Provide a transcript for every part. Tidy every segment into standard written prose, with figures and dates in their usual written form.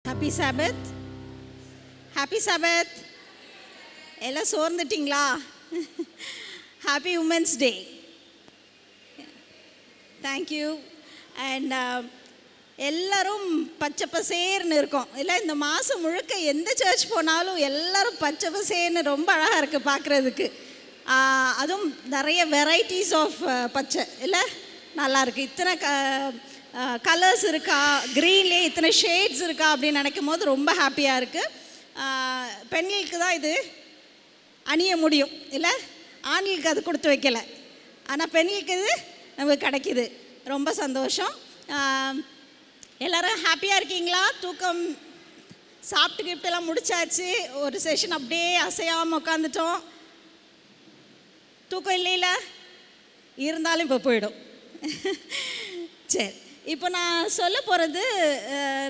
Happy சாபத். Happy Sabbath. எல்லாம் சோர்ந்துட்டிங்களா? Happy women's day. Thank you. And எல்லோரும் பச்சை பசேர்னு இருக்கோம் இல்லை? இந்த மாதம் முழுக்க எந்த சர்ச் போனாலும் எல்லோரும் பச்சை பசேர்னு ரொம்ப அழகாக இருக்குது பார்க்குறதுக்கு. அதுவும் நிறைய வெரைட்டிஸ் ஆஃப் பச்சை இல்லை? நல்லாயிருக்கு. இத்தனை கலர்ஸ் இருக்கா, க்ரீன்லேயே இத்தனை ஷேட்ஸ் இருக்கா அப்படின்னு நினைக்கும் போது ரொம்ப ஹாப்பியாக இருக்குது. பெண்களுக்கு தான் இது அணிய முடியும் இல்லை? ஆண்களுக்கு அது கொடுத்து வைக்கலை, ஆனால் பெண்களுக்கு இது நமக்கு கிடைக்கிது. ரொம்ப சந்தோஷம். எல்லோரும் ஹாப்பியாக இருக்கீங்களா? தூக்கம் சாப்பிட்டு கிஃப்டெல்லாம் முடிச்சாச்சு. ஒரு செஷன் அப்படியே அசையாமல் உட்காந்துட்டோம். தூக்கம் இல்லையில இருந்தாலும் இப்போ போயிடும். சரி, இப்போ நான் சொல்ல போகிறது,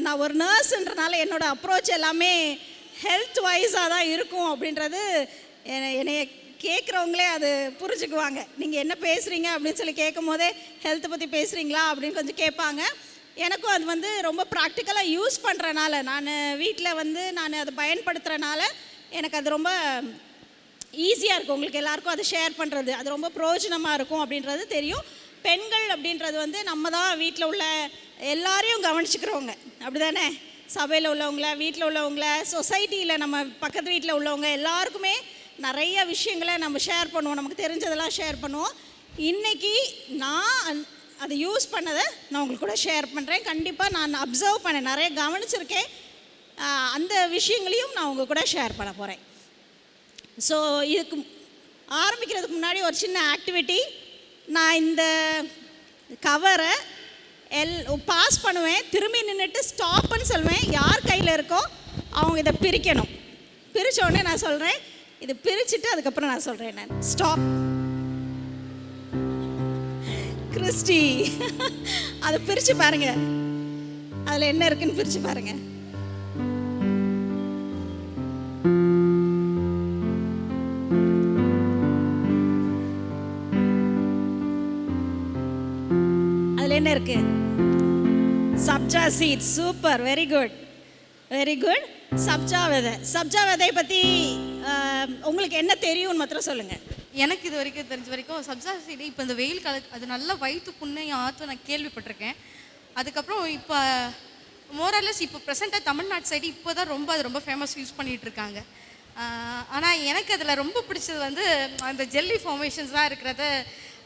நான் ஒரு நர்ஸுன்றனால என்னோடய அப்ரோச் எல்லாமே ஹெல்த் வைஸாக தான் இருக்கும் அப்படின்றது என்னைய கேட்குறவங்களே அது புரிஞ்சுக்குவாங்க. நீங்கள் என்ன பேசுகிறீங்க அப்படின்னு சொல்லி கேட்கும் போதே ஹெல்த்தை பற்றி பேசுகிறீங்களா அப்படின்னு கொஞ்சம் கேட்பாங்க. எனக்கும் அது ரொம்ப ப்ராக்டிக்கலாக யூஸ் பண்ணுறனால, நான் வீட்டில் நான் அதை பயன்படுத்துகிறனால எனக்கு அது ரொம்ப ஈஸியாக இருக்கும். உங்களுக்கு எல்லாேருக்கும் அதை ஷேர் பண்ணுறது அது ரொம்ப பிரயோஜனமாக இருக்கும் அப்படின்றது தெரியும். பெண்கள் அப்படின்றது நம்ம தான் வீட்டில் உள்ள எல்லாரையும் கவனிச்சுக்கிறவங்க, அப்படி தானே? சபையில் உள்ளவங்கள, வீட்டில் உள்ளவங்கள, சொசைட்டியில் நம்ம பக்கத்து வீட்டில் உள்ளவங்க எல்லாருக்குமே நிறைய விஷயங்களை நம்ம ஷேர் பண்ணுவோம். நமக்கு தெரிஞ்சதெல்லாம் ஷேர் பண்ணுவோம். இன்றைக்கி நான் அதை யூஸ் பண்ணதை நான் உங்களுக்கு கூட ஷேர் பண்ணுறேன். கண்டிப்பாக நான் அப்சர்வ் பண்ணேன், நிறைய கவனிச்சிருக்கேன். அந்த விஷயங்களையும் நான் உங்கள் கூட ஷேர் பண்ண போகிறேன். ஸோ இதுக்கு ஆரம்பிக்கிறதுக்கு முன்னாடி ஒரு சின்ன ஆக்டிவிட்டி. நான் இந்த கவரை பாஸ் பண்ணுவேன், திரும்பி நின்றுட்டு ஸ்டாப்னு சொல்லுவேன். யார் கையில் இருக்கோ அவங்க இதை பிரிக்கணும். பிரித்த உடனே நான் சொல்கிறேன், இது பிரிச்சுட்டு அதுக்கப்புறம் நான் சொல்கிறேன், நான் ஸ்டாப். கிறிஸ்டி, அதை பிரித்து பாருங்கள், அதில் என்ன இருக்குன்னு பிரித்து பாருங்கள். அதில் என்ன இருக்கு? Sabja seeds. Super, very good, very good. சப்ஜா விதை. சப்ஜா விதையை பற்றி உங்களுக்கு என்ன தெரியும்னு மாத்திரம் சொல்லுங்கள். எனக்கு இது வரைக்கும் தெரிஞ்ச வரைக்கும் சப்ஜா சீடு இப்போ இந்த வெயில் காலத்து அது நல்லா வயிற்று புண்ணையும் ஆற்றும் நான் கேள்விப்பட்டிருக்கேன். அதுக்கப்புறம் இப்போ மோரலஸ் இப்போ ப்ரெசென்ட்டாக தமிழ்நாட்டு சைடு இப்போ தான் அது ரொம்ப ஃபேமஸ் யூஸ் பண்ணிகிட்டு இருக்காங்க. ஆனால் எனக்கு அதில் ரொம்ப பிடிச்சது அந்த ஜெல்லி ஃபார்மேஷன்ஸ் தான் இருக்கிறது.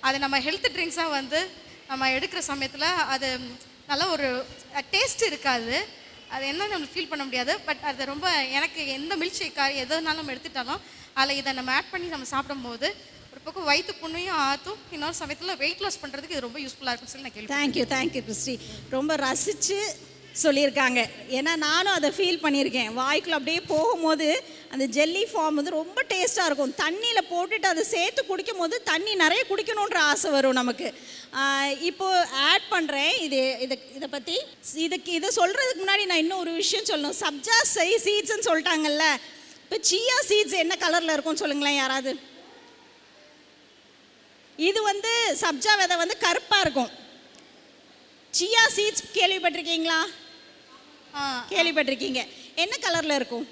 அது நம்ம ஹெல்த் ட்ரிங்க்ஸாக நம்ம எடுக்கிற சமயத்தில் அது நல்ல ஒரு டேஸ்ட் இருக்காது. அது என்னன்னு நம்ம ஃபீல் பண்ண முடியாது. பட் அது ரொம்ப எனக்கு எந்த மில்க் ஷேக்காக எதுனாலும் நம்ம எடுத்துட்டாலும் அதில் இதை நம்ம ஆட் பண்ணி நம்ம சாப்பிடும்போது ஒரு பக்கம் வயிற்று புண்ணையும் ஆற்றும், இன்னொரு சமயத்தில் வெயிட் லாஸ் பண்ணுறதுக்கு இது ரொம்ப யூஸ்ஃபுல்லாக இருக்குன்னு சொல்லி நான் கேள்வி. தேங்க்யூ கிறிஸ்டி. ரொம்ப ரசித்து சொல்லியிருக்காங்க. ஏன்னா நானும் அதை ஃபீல் பண்ணியிருக்கேன். வாய்க்குள்ள அப்படியே போகும்போது அந்த ஜெல்லி ஃபார்ம் ரொம்ப டேஸ்ட்டாக இருக்கும். தண்ணியில் போட்டுட்டு அதை சேர்த்து குடிக்கும் போது தண்ணி நிறைய குடிக்கணுன்ற ஆசை வரும் நமக்கு. இப்போது ஆட் பண்ணுறேன் இதை பற்றி. இதை சொல்கிறதுக்கு முன்னாடி நான் இன்னும் ஒரு விஷயம் சொல்லணும். சப்ஜா சீட்ஸ்ன்னு சொல்லிட்டாங்கல்ல, இப்போ சியா சீட்ஸ் என்ன கலரில் இருக்கும்னு சொல்லுங்களேன் யாராவது. இது சப்ஜா விதை கருப்பாக இருக்கும். சியா சீட்ஸ் கேள்விப்பட்டிருக்கீங்களா? கேள்விப்பட்டிருக்கீங்க. என்ன கலரில் இருக்கும்?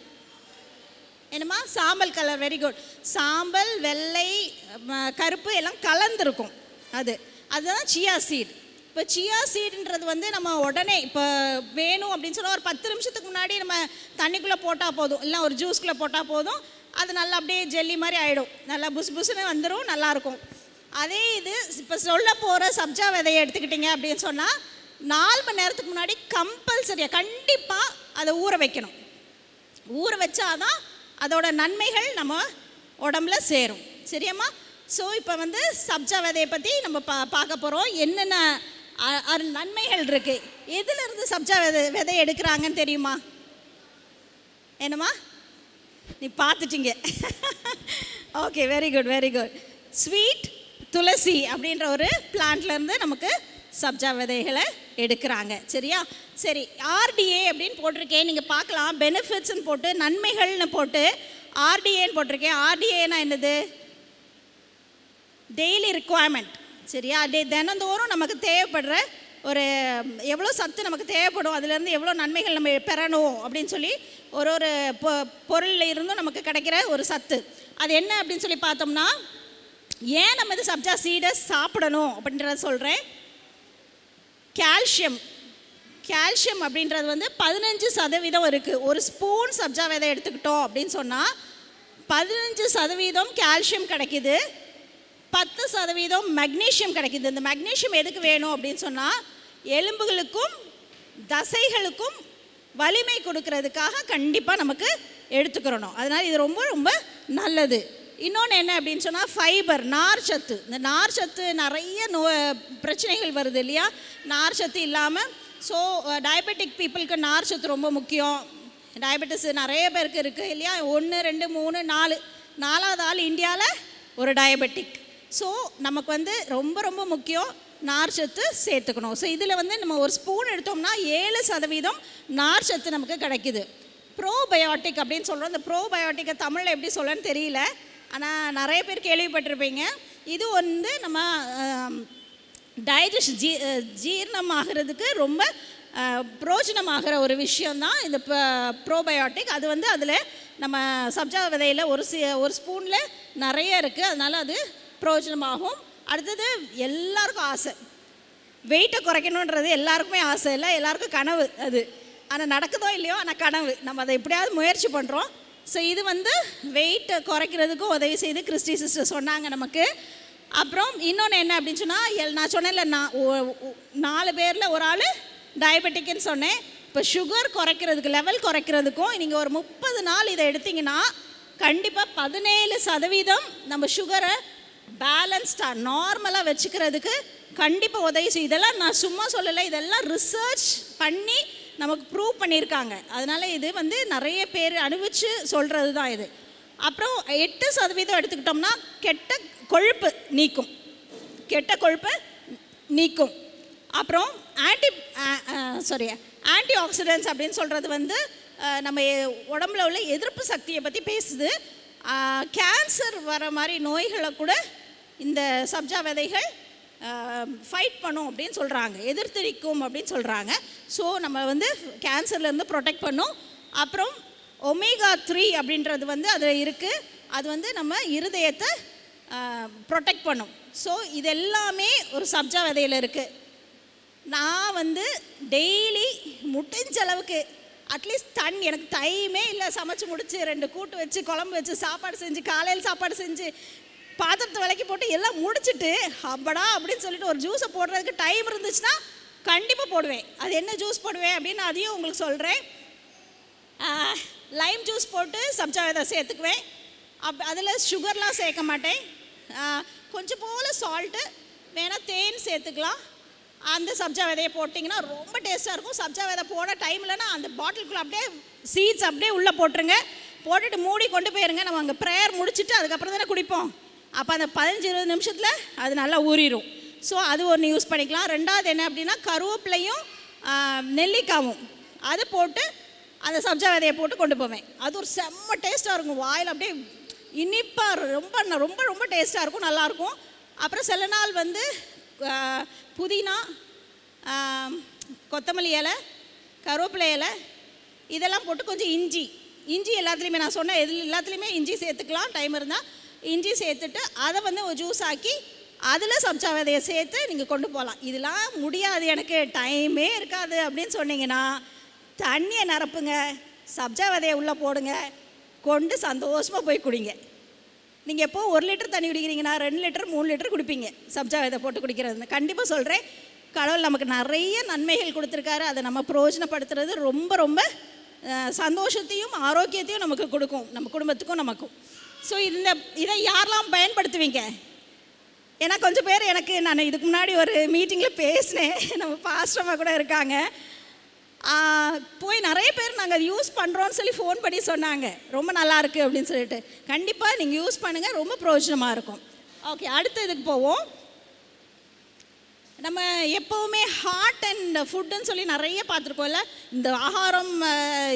என்னம்மா? சாம்பல் கலர். Very good. சாம்பல், வெள்ளை, கருப்பு எல்லாம் கலந்துருக்கும். அதுதான் சியா சீட். இப்போ சியா சீடுன்றது நம்ம உடனே இப்போ வேணும் அப்படின்னு சொன்னால் ஒரு 10 நிமிஷத்துக்கு முன்னாடி நம்ம தண்ணிக்குள்ளே போட்டால் போதும், இல்லை ஒரு ஜூஸ்குள்ளே போட்டால் போதும். அது நல்லா அப்படியே ஜெல்லி மாதிரி ஆகிடும், நல்லா புஸ் புஸ்ன்னு வந்துடும், நல்லாயிருக்கும். அதே இது இப்போ சொல்ல போகிற சப்ஜா விதையை எடுத்துக்கிட்டிங்க அப்படின்னு சொன்னால் 4 மணி நேரத்துக்கு முன்னாடி கம்பல்சரியாக கண்டிப்பாக அதை ஊற வைக்கணும். ஊற வச்சாதான் அதோட நன்மைகள் நம்ம உடம்புல சேரும். சரியாம்மா? ஸோ இப்போ சப்ஜா விதையை பற்றி நம்ம பார்க்க போகிறோம். என்னென்ன நன்மைகள் இருக்குது. எதுலேருந்து சப்ஜா விதை எடுக்கிறாங்கன்னு தெரியுமா? என்னம்மா? நீ பார்த்துட்டீங்க. Okay, very good, very good. Sweet tulsi அப்படின்ற ஒரு பிளான்ட்லேருந்து நமக்கு சப்ஜா விதைகளை எடுக்கிறாங்க. சரியா? சரி, ஆர்டிஏ அப்படின்னு போட்டிருக்கேன், நீங்கள் பார்க்கலாம். பெனிஃபிட்ஸ்ன்னு போட்டு நன்மைகள்னு போட்டு ஆர்டிஏன்னு போட்டிருக்கேன். ஆர்டிஏனா என்னது? Daily requirement. சரியா? தினந்தோறும் நமக்கு தேவைப்படுற ஒரு எவ்வளோ சத்து நமக்கு தேவைப்படும், அதுலேருந்து எவ்வளோ நன்மைகள் நம்ம பெறணும் அப்படின்னு சொல்லி ஒரு ஒரு பொருளில் இருந்தும் நமக்கு கிடைக்கிற ஒரு சத்து. அது என்ன அப்படின்னு சொல்லி பார்த்தோம்னா, ஏன் நம்ம இது சப்ஜா சீடை சாப்பிடணும் அப்படின்றத சொல்கிறேன். கால்சியம் அப்படின்றது வந்து 15% இருக்குது. ஒரு ஸ்பூன் சப்ஜா விதை எடுத்துக்கிட்டோம் அப்படின்னு சொன்னால் 15% கால்சியம் கிடைக்குது, 10% மெக்னீஷியம் கிடைக்குது. இந்த மெக்னீஷியம் எதுக்கு வேணும் அப்படின்னு சொன்னால், எலும்புகளுக்கும் தசைகளுக்கும் வலிமை கொடுக்கறதுக்காக கண்டிப்பாக நமக்கு எடுத்துக்கிறணும். அதனால் இது ரொம்ப ரொம்ப நல்லது. இன்னொன்று என்ன அப்படின்னு சொன்னால், ஃபைபர், நார்ச்சத்து. இந்த நார்ச்சத்து நிறைய பிரச்சனைகள் வருது இல்லையா, நார்ச்சத்து இல்லாமல். ஸோ டயபெட்டிக் பீப்புளுக்கு நார்ச்சத்து ரொம்ப முக்கியம். டயபெட்டிஸ் நிறைய பேருக்கு இருக்குது இல்லையா, 1 2 3 4 4வது ஆள் இந்தியாவில் ஒரு டயபெட்டிக். ஸோ நமக்கு வந்து ரொம்ப ரொம்ப முக்கியம் நார்ச்சத்து சேர்த்துக்கணும். ஸோ இதில் வந்து நம்ம ஒரு ஸ்பூன் எடுத்தோம்னா 7% நார்ச்சத்து நமக்கு கிடைக்குது. ப்ரோபயோட்டிக் அப்படின்னு சொல்கிறோம். இந்த ப்ரோபயோட்டிக்கை தமிழில் எப்படி சொல்லணும்னு தெரியல, ஆனால் நிறைய பேர் கேள்விப்பட்டிருப்பீங்க. இது வந்து நம்ம டைஜஷன் ஜீரணமாகிறதுக்கு ரொம்ப பிரோஜனமாகிற ஒரு விஷயந்தான் இந்த ப்ரோபயோட்டிக். அது வந்து அதில் நம்ம சப்ஜா விதையில் ஒரு ஸ்பூனில் நிறைய இருக்குது, அதனால் அது பிரயோஜனமாகும். அடுத்தது எல்லாருக்கும் ஆசை, வெயிட்டை குறைக்கணுன்றது எல்லாருக்குமே ஆசை இல்லை, எல்லாருக்கும் கனவு அது. ஆனால் நடக்குதோ இல்லையோ, ஆனால் கனவு, நம்ம அதை எப்படியாவது முயற்சி பண்ணுறோம். ஸோ இது வந்து வெயிட்டை குறைக்கிறதுக்கும் உதவி செய்து கிறிஸ்டி சிஸ்டர் சொன்னாங்க நமக்கு. அப்புறம் இன்னொன்று என்ன அப்படின்னு சொன்னால், நான் சொன்னேன்ல, நான் 4 பேரில் ஒரு ஆள் டயபெட்டிக்னு சொன்னேன். இப்போ சுகர் குறைக்கிறதுக்கு, லெவல் குறைக்கிறதுக்கும் நீங்கள் ஒரு 30 நாள் இதை எடுத்திங்கன்னா கண்டிப்பாக 17% நம்ம சுகரை பேலன்ஸ்டாக நார்மலாக வச்சுக்கிறதுக்கு கண்டிப்பாக உதவி செய்யும். இதெல்லாம் நான் சும்மா சொல்லலை, இதெல்லாம் ரிசர்ச் பண்ணி நமக்கு ப்ரூவ் பண்ணியிருக்காங்க. அதனால் இது வந்து நிறைய பேர் அனுபவித்து சொல்கிறது தான் இது. அப்புறம் 8% எடுத்துக்கிட்டோம்னா கெட்ட கொழுப்பு நீக்கும். அப்புறம் ஆன்டி ஆக்சிடென்ட்ஸ் அப்படின்னு சொல்கிறது வந்து நம்ம உடம்புல உள்ள எதிர்ப்பு சக்தியை பற்றி பேசுது. கேன்சர் வர மாதிரி நோய்களை கூட இந்த சப்ஜா விதைகள் ஃபைட் பண்ணும் அப்படின்னு சொல்கிறாங்க, எதிர்த்திருக்கும் அப்படின்னு சொல்கிறாங்க. ஸோ நம்ம வந்து கேன்சர்லேருந்து ப்ரொடெக்ட் பண்ணும். அப்புறம் ஒமேகா 3 அப்படின்றது வந்து அதில் இருக்குது, அது வந்து நம்ம இருதயத்தை ப்ரொடெக்ட் பண்ணும். ஸோ இது எல்லாமே ஒரு சப்ஜா விதையில் இருக்குது. நான் வந்து டெய்லி முடிஞ்ச அளவுக்கு அட்லீஸ்ட் எனக்கு டைமே இல்லை, சமைச்சு முடிச்சு 2 கூட்டு வச்சு குழம்பு வச்சு சாப்பாடு செஞ்சு காலையில் சாப்பாடு செஞ்சு பாத்திரத்தை விளக்கி போட்டு எல்லாம் முடிச்சுட்டு அப்படா அப்படின்னு சொல்லிட்டு ஒரு ஜூஸை போடுறதுக்கு டைம் இருந்துச்சுன்னா கண்டிப்பாக போடுவேன். அது என்ன ஜூஸ் போடுவேன் அப்படின்னு அதையும் உங்களுக்கு சொல்கிறேன். லைம் ஜூஸ் போட்டு சப்ஜா விதை சேர்த்துக்குவேன். அதில் சுகர்லாம் சேர்க்க மாட்டேன். கொஞ்சம் போல் சால்ட்டு, வேணால் தேன் சேர்த்துக்கலாம். அந்த சப்ஜா விதையை போட்டிங்கன்னா ரொம்ப டேஸ்ட்டாக இருக்கும். சப்ஜா விதை போட டைம் இல்லைன்னா அந்த பாட்டிலுக்குள்ளே அப்படியே சீட்ஸ் அப்படியே உள்ளே போட்டுருங்க, போட்டுட்டு மூடி கொண்டு போயிருங்க. நம்ம அங்கே ப்ரேயர் முடிச்சுட்டு அதுக்கப்புறம் தானே குடிப்போம். அப்போ அந்த 15-20 நிமிஷத்தில் அது நல்லா ஊறிடும். ஸோ அது ஒன்று யூஸ் பண்ணிக்கலாம். 2வது என்ன அப்படின்னா, கருவேப்பிலையும் நெல்லிக்காவும் அது போட்டு அந்த சப்ஜா விதையை போட்டு கொண்டு போவேன். அது ஒரு செம்ம டேஸ்ட்டாக இருக்கும், வாயில் அப்படியே இனிப்பாக ரொம்ப ரொம்ப ரொம்ப டேஸ்ட்டாக இருக்கும், நல்லாயிருக்கும். அப்புறம் சில நாள் வந்து புதினா, கொத்தமல்லி இலை, கருவேப்பிலை இலை இதெல்லாம் போட்டு கொஞ்சம் இஞ்சி எல்லாத்துலேயுமே, நான் சொன்ன எல்லாத்துலேயுமே இஞ்சி சேர்த்துக்கலாம் டைம் இருந்தால். இஞ்சி சேர்த்துட்டு அதை வந்து ஒரு ஜூஸ் ஆக்கி அதில் சப்ஜா விதையை சேர்த்து நீங்கள் கொண்டு போகலாம். இதெல்லாம் முடியாது, எனக்கு டைமே இருக்காது அப்படின்னு சொன்னீங்கன்னா தண்ணியை நிரப்புங்க, சப்ஜா விதையை உள்ளே போடுங்க, கொண்டு சந்தோஷமாக போய் குடிங்க. நீங்கள் எப்போ 1 லிட்டர் தண்ணி குடிக்கிறீங்கன்னா 2 லிட்டர் 3 லிட்டர் குடிப்பீங்க சப்ஜா விதை போட்டு குடிக்கிறது. கண்டிப்பாக சொல்கிறேன், கடவுள் நமக்கு நிறைய நன்மைகள் கொடுத்துருக்காரு. அதை நம்ம பிரயோஜனப்படுத்துறது ரொம்ப ரொம்ப சந்தோஷத்தையும் ஆரோக்கியத்தையும் நமக்கு கொடுக்கும், நம்ம குடும்பத்துக்கும் நமக்கும். ஸோ இதை யாரெல்லாம் பயன்படுத்துவீங்க? ஏன்னா கொஞ்சம் பேர் நான் இதுக்கு முன்னாடி ஒரு மீட்டிங்கில் பேசினேன், நம்ம பாஸ்டமாக கூட இருக்காங்க, போய் நிறைய பேர் நாங்கள் யூஸ் பண்ணுறோன்னு சொல்லி ஃபோன் பண்ணி சொன்னாங்க, ரொம்ப நல்லாயிருக்கு அப்படின்னு சொல்லிட்டு. கண்டிப்பாக நீங்கள் யூஸ் பண்ணுங்கள், ரொம்ப பிரயோஜனமாக இருக்கும். ஓகே, அடுத்த இதுக்கு போவோம். நம்ம எப்போவுமே ஹார்ட் அண்ட் ஃபுட்டுன்னு சொல்லி நிறைய பார்த்துருக்கோம்ல. இந்த ஆகாரம்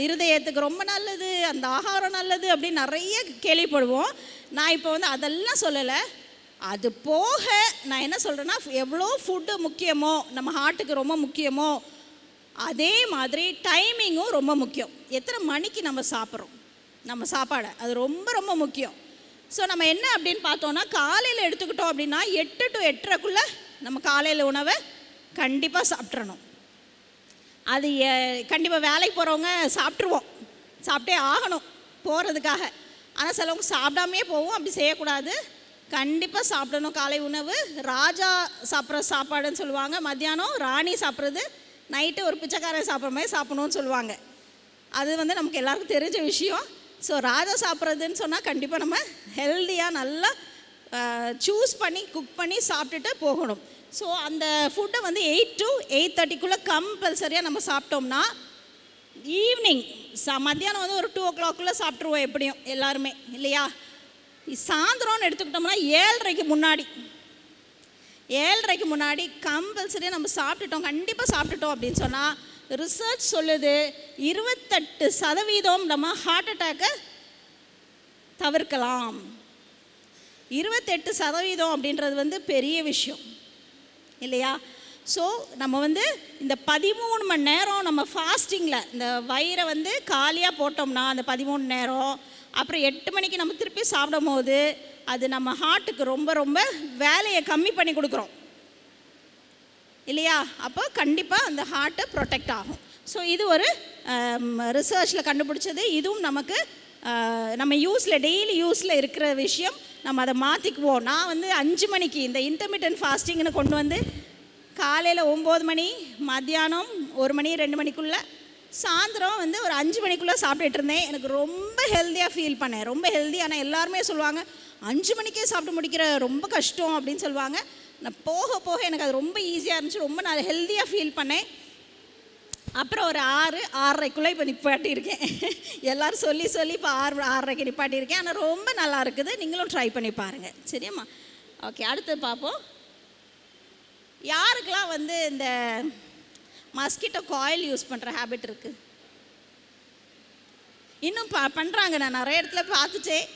இருதயத்துக்கு ரொம்ப நல்லது, அந்த ஆகாரம் நல்லது அப்படின்னு நிறைய கேள்விப்படுவோம். நான் இப்போ வந்து அதெல்லாம் சொல்லலை. அது போக நான் என்ன சொல்கிறேன்னா, எவ்வளோ ஃபுட்டு முக்கியமோ, நம்ம ஹார்ட்டுக்கு ரொம்ப முக்கியமோ, அதே மாதிரி டைமிங்கும் ரொம்ப முக்கியம். எத்தனை மணிக்கு நம்ம சாப்பிட்றோம் நம்ம சாப்பாடை, அது ரொம்ப ரொம்ப முக்கியம். ஸோ நம்ம என்ன அப்படின்னு பார்த்தோன்னா, காலையில் எடுத்துக்கிட்டோம் அப்படின்னா 8 to 8:30க்குள்ளே நம்ம காலையில் உணவை கண்டிப்பாக சாப்பிட்றணும். அது கண்டிப்பாக வேலைக்கு போகிறவங்க சாப்பிட்ருவோம், சாப்பிட்டே ஆகணும் போகிறதுக்காக. ஆனால் சிலவங்க சாப்பிடாமே போவோம், அப்படி செய்யக்கூடாது. கண்டிப்பாக சாப்பிடணும் காலை உணவு. ராஜா சாப்பிட்ற சாப்பாடுன்னு சொல்லுவாங்க, மத்தியானம் ராணி சாப்பிட்றது, நைட்டு ஒரு பிச்சைக்காரன் சாப்பிட்ற மாதிரி சாப்பிடணும்னு சொல்லுவாங்க. அது வந்து நமக்கு எல்லாருக்கும் தெரிஞ்ச விஷயம். ஸோ ராஜா சாப்பிட்றதுன்னு சொன்னால் கண்டிப்பாக நம்ம ஹெல்த்தியாக நல்லா சூஸ் பண்ணி குக் பண்ணி சாப்பிட்டுட்டு போகணும். ஸோ அந்த ஃபுட்டை வந்து 8 to 8:30க்குள்ளே கம்பல்சரியாக நம்ம சாப்பிட்டோம்னா, ஈவினிங் மத்தியானம் வந்து ஒரு 2 o'clock சாப்பிட்ருவோம் எப்படியும் எல்லாருமே, இல்லையா? சாயந்தரம்னு எடுத்துக்கிட்டோம்னா 7:30க்கு முன்னாடி கம்பல்சரியாக நம்ம சாப்பிட்டுட்டோம், கண்டிப்பாக சாப்பிட்டுட்டோம் அப்படின்னு சொன்னால், ரிசர்ச் சொல்லுது 28% நம்ம ஹார்ட் அட்டாக்கை தவிர்க்கலாம். 28% அப்படின்றது வந்து பெரிய விஷயம், இல்லையா? ஸோ நம்ம வந்து இந்த 13 மணி நேரம் நம்ம ஃபாஸ்டிங்கில் இந்த வயிறை வந்து காலியாக போட்டோம்னா, அந்த 13 நேரம், அப்புறம் 8 மணிக்கு நம்ம திருப்பி சாப்பிடும் போது அது நம்ம ஹார்ட்டுக்கு ரொம்ப ரொம்ப வேலையை கம்மி பண்ணி கொடுக்குறோம், இல்லையா? அப்போ கண்டிப்பாக அந்த ஹார்ட்டை ப்ரொடெக்ட் ஆகும். ஸோ இது ஒரு ரிசர்ச்சில் கண்டுபிடிச்சது. இதுவும் நமக்கு நம்ம டெய்லி யூஸில் இருக்கிற விஷயம். நம்ம அதை மாற்றிக்குவோம். நான் வந்து 5 மணிக்கு இந்த இன்டர்மிட்டன்ட் ஃபாஸ்டிங்னு கொண்டு வந்து காலையில் 9 மணி, மத்தியானம் 1 மணி 2 மணிக்குள்ளே, சாயந்தரம் வந்து ஒரு 5 மணிக்குள்ளே சாப்பிட்டுட்டு இருந்தேன். எனக்கு ரொம்ப ஹெல்த்தியாக ஃபீல் பண்ணேன், ரொம்ப ஹெல்த்தி. ஆனால் எல்லாருமே சொல்லுவாங்க 5 மணிக்கே சாப்பிட்டு முடிக்கிற ரொம்ப கஷ்டம் அப்படின்னு சொல்லுவாங்க. நான் போக போக எனக்கு அது ரொம்ப ஈஸியாக இருந்துச்சு, ரொம்ப நான் ஹெல்த்தியாக ஃபீல் பண்ணேன். அப்புறம் ஒரு 6:30க்குள்ளே இப்போ நிப்பாட்டியிருக்கேன். எல்லோரும் சொல்லி இப்போ 6:30க்கு நிப்பாட்டியிருக்கேன். ஆனால் ரொம்ப நல்லா இருக்குது, நீங்களும் ட்ரை பண்ணி பாருங்கள், சரியாம்மா? ஓகே, அடுத்து பார்ப்போம். யாருக்கெல்லாம் வந்து இந்த மஸ்கிட்டோ காயில் யூஸ் பண்ணுற ஹேபிட் இருக்குது? இன்னும் பண்ணுறாங்க. நான் நிறைய இடத்துல பார்த்துட்டேன்.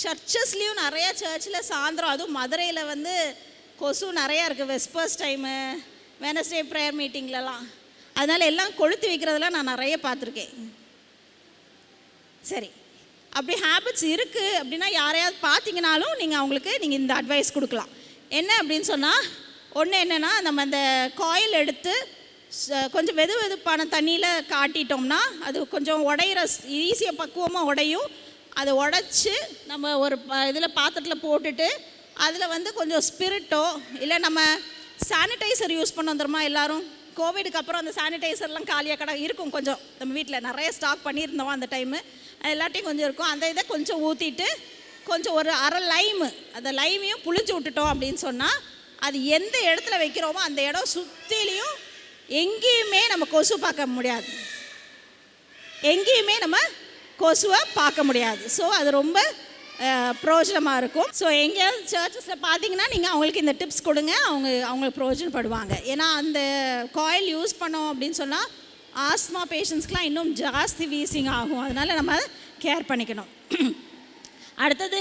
சர்ச்சஸ்லேயும் நிறையா சர்ச்சில் சாயந்தரம், அதுவும் மதுரையில் வந்து கொசு நிறையா இருக்குது. வெஸ்பர்ஸ் டைமு, வெனஸ்டே ப்ரேயர் மீட்டிங்லலாம், அதனால் எல்லாம் கொளுத்து வைக்கிறதெல்லாம் நான் நிறைய பார்த்துருக்கேன். சரி, அப்படி ஹேபிட்ஸ் இருக்குது அப்படின்னா யாரையாவது பார்த்தீங்கனாலும் நீங்கள் இந்த அட்வைஸ் கொடுக்கலாம். என்ன அப்படின்னு சொன்னால், ஒன்று என்னென்னா, நம்ம அந்த காயில் எடுத்து கொஞ்சம் வெதுப்பான தண்ணியில் காட்டிட்டோம்னா அது கொஞ்சம் உடையிற ஈஸியாக பக்குவமாக உடையும். அதை உடைச்சி நம்ம ஒரு இதில் பாத்திரத்தில் போட்டுட்டு அதில் வந்து கொஞ்சம் ஸ்பிரிட்டோ இல்லை நம்ம சானிடைசர் யூஸ் பண்ண வந்துடுமா எல்லோரும்? கோவிடுக்கு அப்புறம் அந்த சானிடைசர்லாம் காலியாக இருக்கும். கொஞ்சம் நம்ம வீட்டில் நிறைய ஸ்டாக் பண்ணியிருந்தோம் அந்த டைமு, அது எல்லாத்தையும் கொஞ்சம் இருக்கும். அந்த இதை கொஞ்சம் ஊற்றிட்டு கொஞ்சம் ஒரு அரை லைமு, அந்த லைமையும் புளிச்சு விட்டுட்டோம் அப்படின்னு சொன்னால், அது எந்த இடத்துல வைக்கிறோமோ அந்த இடம் சுற்றிலையும் எங்கேயுமே நம்ம கொசு பார்க்க முடியாது, எங்கேயுமே நம்ம கொசுவை பார்க்க முடியாது. ஸோ அது ரொம்ப பிரயோஜனமாக இருக்கும். ஸோ எங்கேயாவது சர்ச்சஸில் பார்த்தீங்கன்னா நீங்கள் அவங்களுக்கு இந்த டிப்ஸ் கொடுங்க, அவங்களுக்கு பிரயோஜனப்படுவாங்க. ஏன்னா அந்த காயில் யூஸ் பண்ணோம் அப்படின்னு சொன்னால் ஆஸ்மா பேஷண்ட்ஸ்க்கெலாம் இன்னும் ஜாஸ்தி வீசிங் ஆகும். அதனால் நம்ம கேர் பண்ணிக்கணும். அடுத்தது,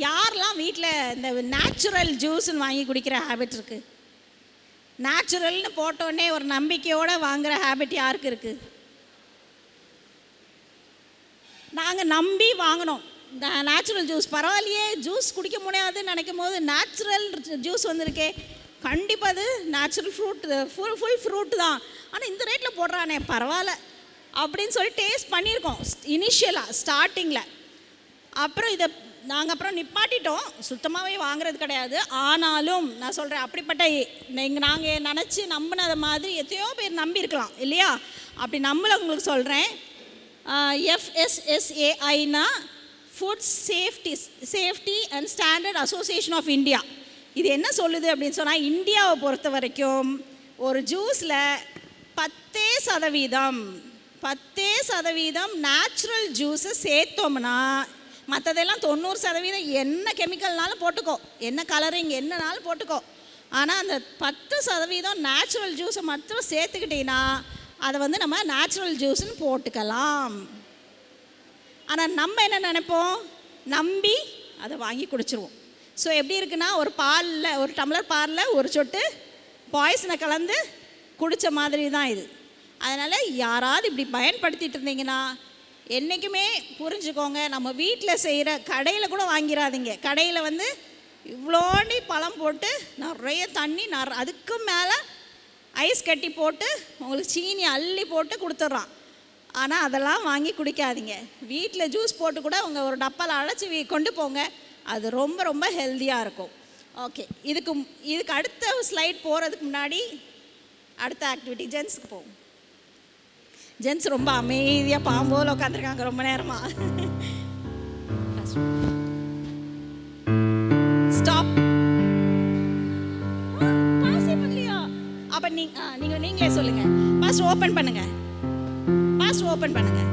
யாரெல்லாம் வீட்டில் இந்த நேச்சுரல் ஜூஸ்ன்னு வாங்கி குடிக்கிற ஹேபிட் இருக்குது? நேச்சுரல்னு போட்டோடனே ஒரு நம்பிக்கையோடு வாங்குகிற ஹேபிட் யாருக்கு இருக்குது? நாங்கள் நம்பி வாங்கினோம். நேச்சுரல் ஜூஸ் பரவாயில்லையே, ஜூஸ் குடிக்க முடியாதுன்னு நினைக்கும் போது நேச்சுரல் ஜூஸ் வந்திருக்கே, கண்டிப்பாக அது நேச்சுரல் ஃப்ரூட், ஃபுல் ஃப்ரூட் தான், ஆனால் இந்த ரேட்டில் போடுறானே பரவாயில்ல அப்படின்னு சொல்லி டேஸ்ட் பண்ணியிருக்கோம் இனிஷியலாக ஸ்டார்டிங்கில். அப்புறம் இதை நாங்கள் அப்புறம் நிப்பாட்டிட்டோம், சுத்தமாகவே வாங்குறது கிடையாது. ஆனாலும் நான் சொல்கிறேன், அப்படிப்பட்ட நாங்கள் நினச்சி நம்பினதை மாதிரி எத்தையோ பேர் நம்பியிருக்கலாம், இல்லையா? அப்படி நம்மள உங்களுக்கு சொல்கிறேன், FSSAIனா food safety and standard association of India. இது என்ன சொல்லுது அப்படின்னு சொன்னால், இந்தியாவை பொறுத்த வரைக்கும் ஒரு ஜூஸில் 10% நேச்சுரல் ஜூஸை சேர்த்தோம்னா, மற்றதெல்லாம் 90% என்ன கெமிக்கல்னாலும் போட்டுக்கோ, என்ன கலரிங் என்னனாலும் போட்டுக்கோ, ஆனால் அந்த 10% நேச்சுரல் ஜூஸை மட்டும் சேர்த்துக்கிட்டிங்கன்னா அதை வந்து நம்ம நேச்சுரல் ஜூஸ்ன்னு போட்டுக்கலாம். ஆனால் நம்ம என்ன நினைப்போம், நம்பி அதை வாங்கி குடிச்சிருவோம். ஸோ எப்படி இருக்குன்னா ஒரு பாலில், ஒரு டம்ளர் பாலில் ஒரு சொட்டு பாய்சனை கலந்து குடித்த மாதிரி தான் இது. அதனால் யாராவது இப்படி பயன்படுத்திகிட்டு இருந்தீங்கன்னா என்றைக்குமே புரிஞ்சுக்கோங்க, நம்ம வீட்டில் செய்கிற, கடையில் கூட வாங்கிடாதீங்க. கடையில் வந்து இவ்வளோண்டி பழம் போட்டு நிறைய தண்ணி அதுக்கு மேலே ஐஸ் கட்டி போட்டு உங்களுக்கு சீனி அள்ளி போட்டு கொடுத்துட்றான். ஆனால் அதெல்லாம் வாங்கி குடிக்காதீங்க. வீட்டில் ஜூஸ் போட்டு கூட உங்கள் ஒரு டப்பாவில் அழைச்சி கொண்டு போங்க. அது ரொம்ப ரொம்ப ஹெல்த்தியாக இருக்கும். ஓகே, இதுக்கு அடுத்த ஸ்லைட் போகிறதுக்கு முன்னாடி அடுத்த ஆக்டிவிட்டி ஜென்ஸுக்கு போகும். ஜென்ஸ் ரொம்ப அமைதியாக பாம்போல் உட்காந்துருக்காங்க ரொம்ப நேரமாக. ஸ்டாப். பாஸே பண்ணலையா? அப்போ நீங்களே சொல்லுங்கள். பாஸ்ட் ஓப்பன் பண்ணுங்கள். பாஸ்ட் ஓப்பன் பண்ணுங்கள்.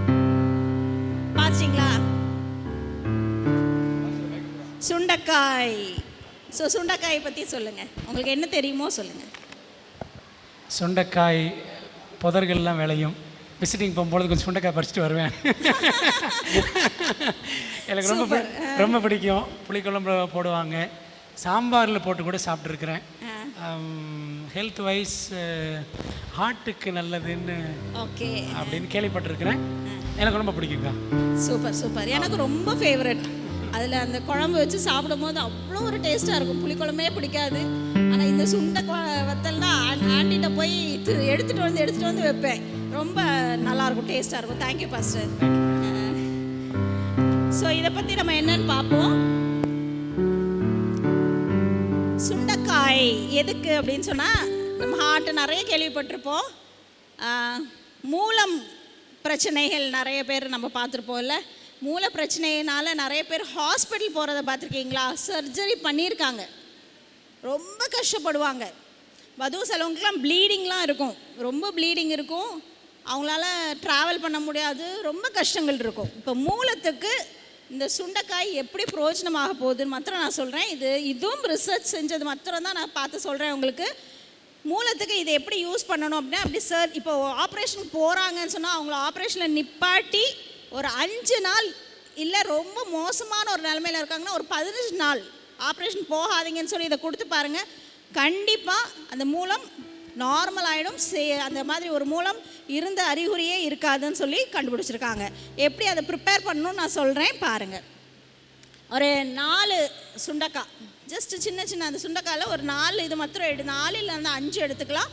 பாச்சிங்களா? சுண்டைக்காய். ஸோ சுண்டைக்காயை பற்றி சொல்லுங்கள். உங்களுக்கு என்ன தெரியுமோ சொல்லுங்கள். சுண்டைக்காய் புதர்கள்லாம் விளையும். விசிட்டிங் போகும்போது கொஞ்சம் சுண்டைக்காய் பறிச்சுட்டு வருவேன். எனக்கு ரொம்ப பிடிக்கும். புளிக்குழம்பு போடுவாங்க, சாம்பாரில் போட்டு கூட சாப்பிட்ருக்குறேன். ஹெல்த் வைஸ் ஹார்ட்டுக்கு நல்லதுன்னு ஓகே அப்படின்னு கேள்விப்பட்டிருக்கிறேன். எனக்கு ரொம்ப பிடிக்குங்க. Super super. எனக்கு ரொம்ப ஃபேவரட். அதில் அந்த குழம்பு வச்சு சாப்பிடும் போது அவ்வளோ ஒரு டேஸ்ட்டாக இருக்கும். புளிக்குழம்பே பிடிக்காது, ஆனால் இந்த சுண்டை வத்தல்னா ஆண்டிகிட்ட போய் எடுத்துகிட்டு வந்து வைப்பேன். ரொம்ப நல்லாயிருக்கும், டேஸ்ட்டாக இருக்கும். Thank you pastor. ஸோ இதை பற்றி நம்ம என்னன்னு பார்ப்போம். சுண்டைக்காய் எதுக்கு அப்படின்னு சொன்னால், நம்ம ஹார்ட்டு நிறைய கேள்விப்பட்டிருப்போம். மூலம் பிரச்சனைகள் நிறைய பேர் நம்ம பார்த்துருப்போம்ல. மூல பிரச்சனையினால நிறைய பேர் ஹாஸ்பிட்டல் போகிறத பார்த்துருக்கீங்களா? சர்ஜரி பண்ணியிருக்காங்க, ரொம்ப கஷ்டப்படுவாங்க. வதூ செலவுக்கெலாம் ப்ளீடிங்லாம் இருக்கும், ரொம்ப ப்ளீடிங் இருக்கும், அவங்களால ட்ராவல் பண்ண முடியாது, ரொம்ப கஷ்டங்கள் இருக்கும். இப்போ மூலத்துக்கு இந்த சுண்டைக்காய் எப்படி பிரயோஜனமாக போகுதுன்னு மாத்திரம் நான் சொல்கிறேன். இதுவும் ரிசர்ச் செஞ்சது மாத்திரம் தான் நான் பார்த்து சொல்கிறேன் உங்களுக்கு. மூலத்துக்கு இதை எப்படி யூஸ் பண்ணணும் அப்படின்னா, அப்படி சார் இப்போ ஆப்ரேஷனுக்கு போகிறாங்கன்னு சொன்னால் அவங்கள ஆப்ரேஷனில் நிப்பாட்டி ஒரு 5 நாள், இல்லை ரொம்ப மோசமான ஒரு நிலமையில் இருக்காங்கன்னா ஒரு 15 நாள் ஆப்ரேஷன் போகாதீங்கன்னு சொல்லி இதை கொடுத்து பாருங்கள். கண்டிப்பாக அந்த மூலம் நார்மல் ஆகிடும். அந்த மாதிரி ஒரு மூலம் இருந்த அறிகுறியே இருக்காதுன்னு சொல்லி கண்டுபிடிச்சிருக்காங்க. எப்படி அதை ப்ரிப்பேர் பண்ணணும்னு நான் சொல்கிறேன் பாருங்கள். ஒரு 4 சுண்டைக்காய், ஜஸ்ட் சின்ன அந்த சுண்டைக்காயில் ஒரு 4 இது மாத்திரம் 4 இல்லைன்னா 5 எடுத்துக்கலாம்.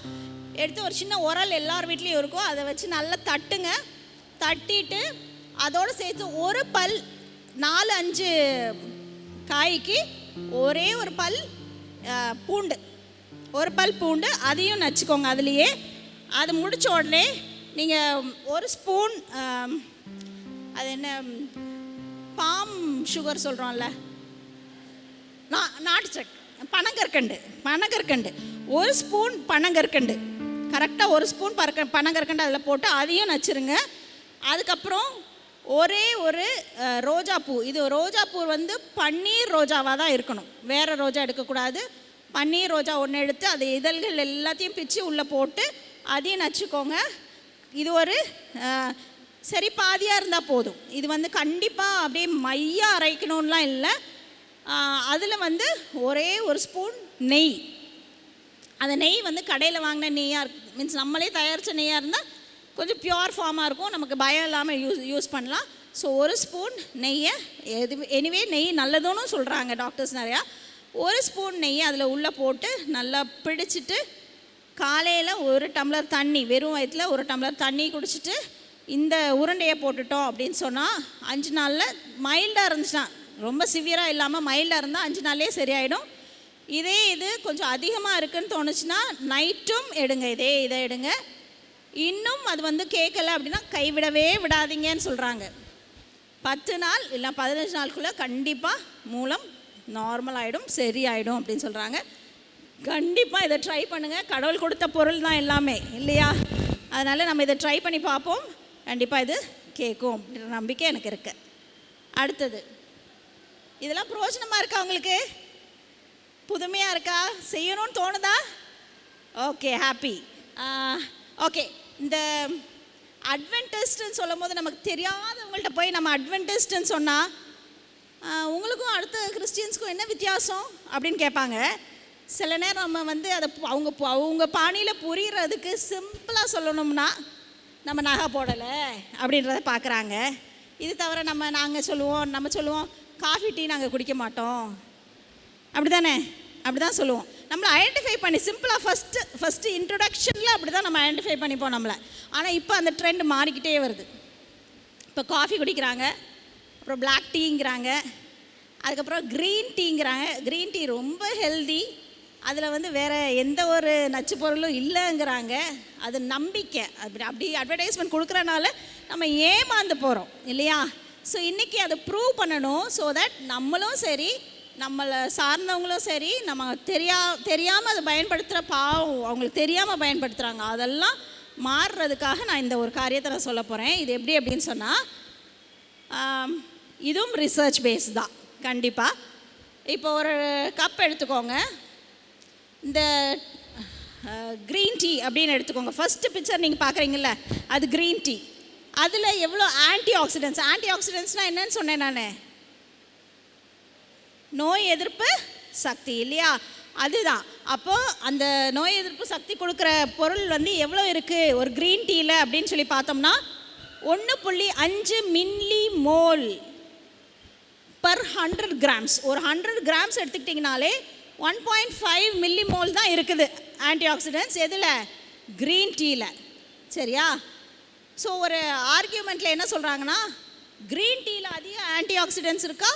எடுத்து ஒரு சின்ன உரல் எல்லார் வீட்லேயும் இருக்கும், அதை வச்சு நல்லா தட்டுங்க. தட்டிட்டு அதோடு சேர்த்து ஒரு பல், 4-5 காய்க்கு ஒரே ஒரு பல் பூண்டு, ஒரு பல் பூண்டு அதையும் நச்சுக்கோங்க அதுலேயே. அது முடித்த உடனே நீங்கள் ஒரு ஸ்பூன் அது என்ன பாம் சுகர் சொல்கிறோம்ல, நாட்டு பனங்கற்கண்டு ஒரு ஸ்பூன் பனங்கற்கண்டு, கரெக்டாக ஒரு ஸ்பூன் பனங்கற்கண்டு அதில் போட்டு அதையும் நச்சுருங்க. அதுக்கப்புறம் ஒரே ஒரு ரோஜாப்பூ. இது ரோஜாப்பூ வந்து பன்னீர் ரோஜாவாக தான் இருக்கணும், வேறு ரோஜா எடுக்கக்கூடாது. பன்னீர் ரோஜா ஒன்று எடுத்து அது இதழ்கள் எல்லாத்தையும் பிச்சு உள்ளே போட்டு அதையும் நச்சுக்கோங்க. இது ஒரு சரி பாதியாக இருந்தால் போதும். இது வந்து கண்டிப்பாக அப்படியே மையாக அரைக்கணும்லாம் இல்லை. அதில் வந்து ஒரே ஒரு ஸ்பூன் நெய். அந்த நெய் வந்து கடையில் வாங்கின நெய்யாக மீன்ஸ் நம்மளே தயாரித்த நெய்யாக இருந்தால் கொஞ்சம் பியூர் ஃபார்மாக இருக்கும், நமக்கு பயம் இல்லாமல் யூஸ் பண்ணலாம். ஸோ ஒரு ஸ்பூன் நெய்யை எனிவே நெய் நல்லதுன்னு சொல்கிறாங்க டாக்டர்ஸ் நிறையா. ஒரு ஸ்பூன் நெய்யை அதில் உள்ளே போட்டு நல்லா பிடிச்சிட்டு காலையில் ஒரு டம்ளர் தண்ணி, வெறும் வயிற்றில் ஒரு டம்ளர் தண்ணி குடிச்சிட்டு இந்த உருண்டையை போட்டுட்டோம் அப்படின்னு சொன்னால் 5 நாளில் மைல்டாக இருந்துச்சுன்னா, ரொம்ப சிவியராக இல்லாமல் மைல்டாக இருந்தால் 5 நாள்லேயே சரியாயிடும். இது கொஞ்சம் அதிகமாக இருக்குதுன்னு தோணுச்சுன்னா நைட்டும் எடுங்க, இதை எடுங்க. இன்னும் அது வந்து கேட்கலை அப்படின்னா கைவிடவே விடாதீங்கன்னு சொல்கிறாங்க. 10 நாள் இல்லை 15 நாளுக்குள்ளே கண்டிப்பாக மூலம் நார்மல் ஆகிடும், சரியாயிடும் அப்படின்னு சொல்கிறாங்க. கண்டிப்பாக இதை ட்ரை பண்ணுங்கள். கடவுள் கொடுத்த பொருள் தான் எல்லாமே இல்லையா? அதனால் நம்ம இதை ட்ரை பண்ணி பார்ப்போம். கண்டிப்பாக இது கேட்கும் அப்படின்ற நம்பிக்கை எனக்கு இருக்குது. அடுத்தது, இதெல்லாம் பிரயோஜனமாக இருக்கா உங்களுக்கு? புதுமையாக இருக்கா? செய்யணும்னு தோணுதா? Okay, happy. ஓகே, இந்த அட்வென்டிஸ்ட்னு சொல்லும் போது நமக்கு தெரியாதவங்கள்ட்ட போய் நம்ம அட்வென்டிஸ்ட்னு சொன்னால் உங்களுக்கும் அடுத்த கிறிஸ்டியன்ஸ்க்கும் என்ன வித்தியாசம் அப்படின்னு கேட்பாங்க. சில நேரம் நம்ம வந்து அதை அவங்க பாணியில் புரிகிறதுக்கு சிம்பிளாக சொல்லணும்னா நம்ம நகை போடலை அப்படின்றத பார்க்குறாங்க. இது தவிர நம்ம சொல்லுவோம் காஃபி டீ நாங்கள் குடிக்க மாட்டோம், அப்படி தானே? அப்படி தான் சொல்லுவோம். நம்மளை ஐடென்டிஃபை பண்ணி சிம்பிளாக ஃபஸ்ட்டு இன்ட்ரொடக்ஷனில் அப்படி தான் நம்ம ஐடென்டிஃபை பண்ணிப்போம் நம்மளை. ஆனால் இப்போ அந்த ட்ரெண்ட் மாறிக்கிட்டே வருது. இப்போ காஃபி குடிக்கிறாங்க, அப்புறம் பிளாக் டீங்கிறாங்க, அதுக்கப்புறம் க்ரீன் டீங்கிறாங்க. க்ரீன் டீ ரொம்ப ஹெல்தி, அதில் வந்து வேறு எந்த ஒரு நச்சு பொருளும் இல்லைங்கிறாங்க. அது நம்பிக்கை. அப்படி அட்வர்டைஸ்மெண்ட் கொடுக்குறனால நம்ம ஏமாந்து போகிறோம் இல்லையா? ஸோ இன்றைக்கி அதை ப்ரூவ் பண்ணணும். ஸோ தட் நம்மளும் சரி, நம்மளை சார்ந்தவங்களும் சரி, நம்ம தெரியாமல் அதை பயன்படுத்துகிற பாவம், அவங்களுக்கு தெரியாமல் பயன்படுத்துகிறாங்க, அதெல்லாம் மாறுறதுக்காக நான் இந்த ஒரு காரியத்தை நான் சொல்ல போகிறேன். இது எப்படி அப்படின்னு சொன்னால், இதுவும் ரிசர்ச் பேஸ் தான் கண்டிப்பாக. இப்போ ஒரு கப் எடுத்துக்கோங்க, இந்த க்ரீன் டீ அப்படின்னு எடுத்துக்கோங்க. ஃபஸ்ட்டு பிக்சர் நீங்கள் பார்க்குறீங்கள, அது க்ரீன் டீ. அதில் எவ்வளோ ஆன்டி ஆக்சிடென்ட்ஸ்னால் என்னன்னு சொன்னேன் நான், நோய் எதிர்ப்பு சக்தி இல்லையா? அதுதான். அப்போது அந்த நோய் எதிர்ப்பு சக்தி கொடுக்குற பொருள் வந்து எவ்வளோ இருக்குது ஒரு க்ரீன் டீயில் அப்படின்னு சொல்லி பார்த்தோம்னா 1.5 மில்லி மோல் பர் 100 கிராம்ஸ். ஒரு 100 கிராம்ஸ் எடுத்துக்கிட்டிங்கனாலே 1.5 மில்லி மோல் தான் இருக்குது ஆன்டி ஆக்சிடென்ட்ஸ். எதில்? க்ரீன் டீயில். சரியா? ஸோ ஒரு ஆர்கியூமெண்ட்டில் என்ன சொல்கிறாங்கன்னா, க்ரீன் டீயில் அதிக ஆன்டி ஆக்சிடென்ட்ஸ் இருக்கா,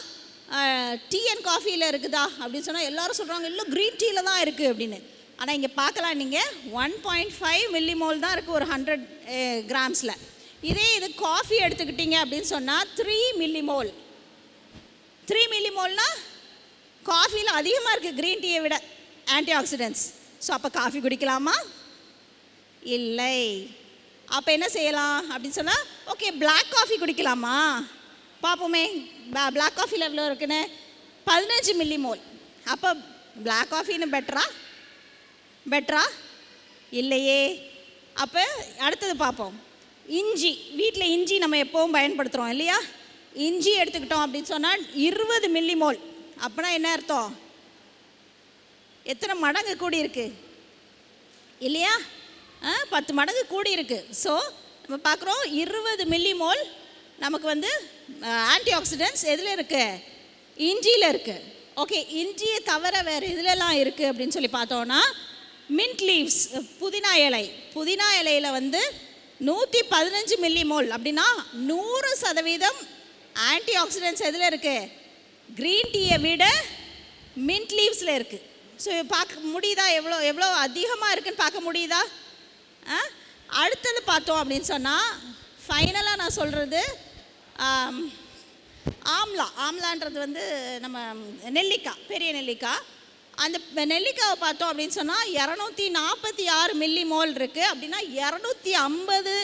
டீ அண்ட் காஃபியில் இருக்குதா அப்படின்னு சொன்னால் எல்லோரும் சொல்கிறாங்க இல்லை க்ரீன் டீயில் தான் இருக்குது அப்படின்னு. ஆனால் இங்கே பார்க்கலாம் நீங்கள் 1.5 மில்லி மோல் தான் இருக்குது ஒரு 100 கிராம்ஸில். இது காஃபி எடுத்துக்கிட்டிங்க அப்படின்னு சொன்னால் 3 மில்லி மோல். 3 மில்லி மோல்னால் காஃபியில் அதிகமாக இருக்குது க்ரீன் டீயை விட ஆன்டி ஆக்சிடென்ட்ஸ். ஸோ அப்போ காஃபி குடிக்கலாமா? இல்லை. அப்போ என்ன செய்யலாம் அப்படின்னு சொன்னால், ஓகே பிளாக் காஃபி குடிக்கலாமா பார்ப்போமே. பிளாக் காஃபியில் எவ்வளோ இருக்குன்னு 15 மில்லி மோல். அப்போ பிளாக் காஃபின்னு பெட்டரா இல்லையே. அப்போ அடுத்தது பார்ப்போம். இஞ்சி, வீட்டில் இஞ்சி நம்ம எப்போவும் பயன்படுத்துகிறோம் இல்லையா? இஞ்சி எடுத்துக்கிட்டோம் அப்படின்னு சொன்னால் 20 மில்லி மோல். அப்படின்னா என்ன அர்த்தம்? எத்தனை மடங்கு கூடி இருக்கு இல்லையா? 10 மடங்கு கூடி இருக்கு. ஸோ நம்ம பார்க்குறோம் 20 மில்லி மோல் நமக்கு வந்து ஆன்டி ஆக்சிடென்ட்ஸ் எதில் இருக்குது? இஞ்சியில் இருக்குது. ஓகே, இஞ்சியை தவிர வேறு இதிலெல்லாம் இருக்குது அப்படின்னு சொல்லி பார்த்தோன்னா, மின்ட் லீவ்ஸ், புதினா இலையில் வந்து 115 மில்லி மோல். அப்படின்னா 100% ஆன்டி ஆக்சிடென்ட்ஸ் எதில் இருக்குது? க்ரீன் டீயை விட மின்ட் லீவ்ஸில் இருக்குது. ஸோ பார்க்க முடியுதா எவ்வளோ அதிகமாக இருக்குதுன்னு பார்க்க முடியுதா? அடுத்தது பார்த்தோம் அப்படின்னு சொன்னால், ஃபைனலாக நான் சொல்கிறது ஆம்லான்றது வந்து நம்ம நெல்லிக்காய், பெரிய நெல்லிக்காய். அந்த நெல்லிக்காவை பார்த்தோம் அப்படின்னு சொன்னால் 246 மில்லி மோல் இருக்குது. அப்படின்னா 250